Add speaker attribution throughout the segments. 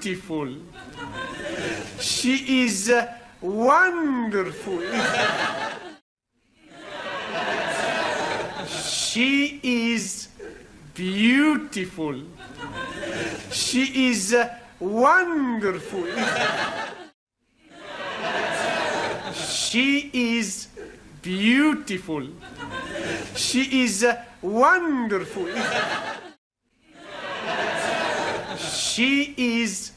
Speaker 1: beautiful. She is wonderful. She is beautiful. She is wonderful. She is beautiful. She is wonderful. She is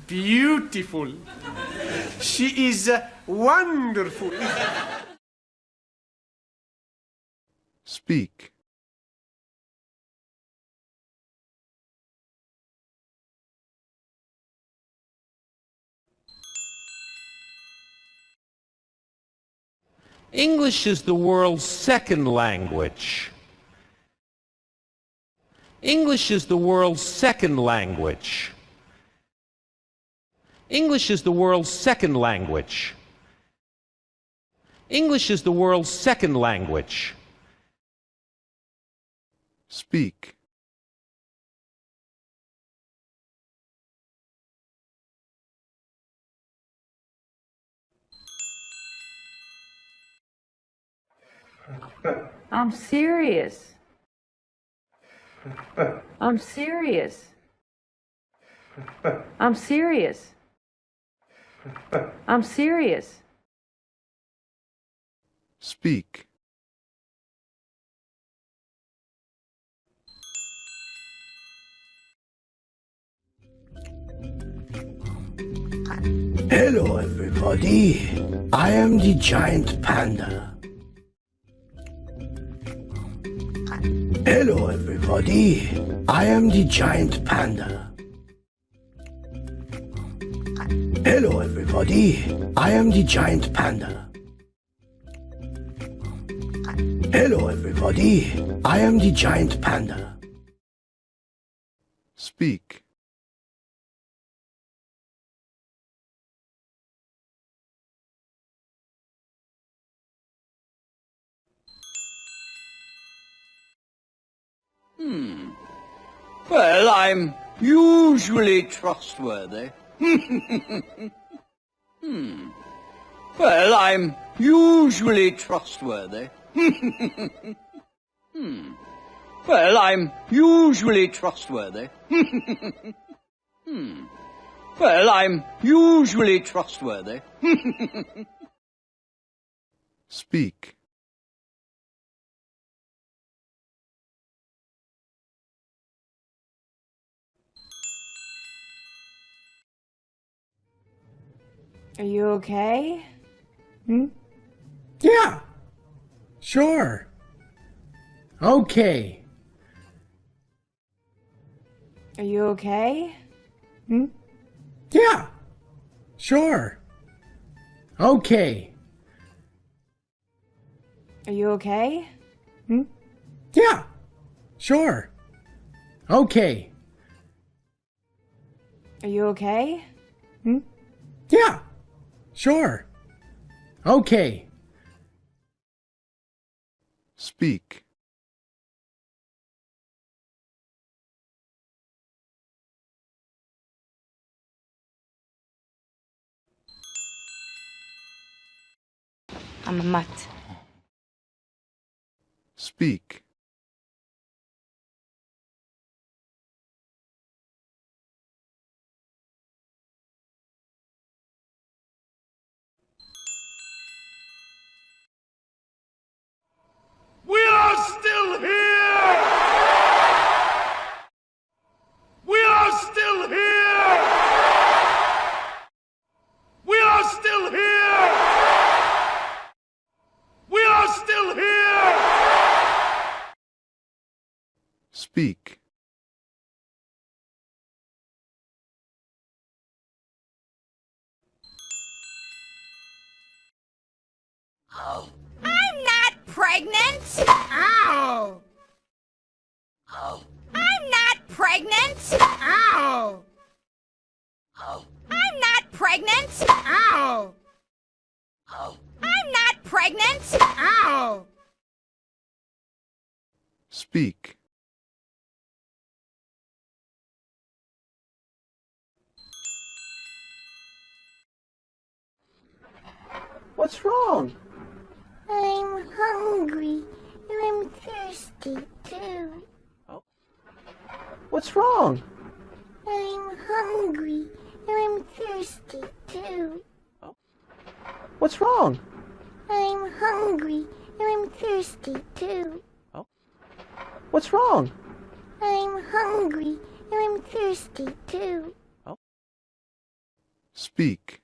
Speaker 1: beautiful. She is wonderful.
Speaker 2: Speak.
Speaker 3: English is the world's second language. English is the world's second language. English is the world's second language. English is the world's second language.
Speaker 2: Speak.
Speaker 4: I'm serious. I'm serious. I'm serious. I'm serious.
Speaker 2: Speak.
Speaker 5: Hello everybody, I am the giant panda. Hello everybody, I am the giant panda. Hello everybody, I am the giant panda. Hello everybody, I am the giant panda.
Speaker 2: Speak.
Speaker 6: Well, I'm usually trustworthy. Well, I'm usually trustworthy. Well, I'm usually trustworthy. Well, I'm usually trustworthy.
Speaker 2: Speak.
Speaker 4: Are you okay?
Speaker 7: Yeah. Sure. Okay.
Speaker 4: Are you okay?
Speaker 7: Yeah. Sure. Okay.
Speaker 4: Are you okay?
Speaker 7: Yeah. Sure. Okay.
Speaker 4: Are you okay?
Speaker 7: Yeah. Sure. Okay.
Speaker 2: Speak.
Speaker 4: I'm a mutt.
Speaker 2: Speak.
Speaker 1: We are still here! We are still here! We are still here! We are still here!
Speaker 2: Speak.
Speaker 8: I'm not pregnant! Ow! I'm not pregnant! Ow! I'm not pregnant! Ow! I'm not pregnant! Ow!
Speaker 2: Speak.
Speaker 9: What's wrong?
Speaker 10: I'm hungry and I'm thirsty too.
Speaker 9: Oh. What's wrong?
Speaker 10: I'm hungry and I'm thirsty too.
Speaker 9: Oh. What's wrong?
Speaker 10: I'm hungry and I'm thirsty too.
Speaker 9: Oh. What's wrong?
Speaker 10: I'm hungry and I'm thirsty too.
Speaker 2: Speak.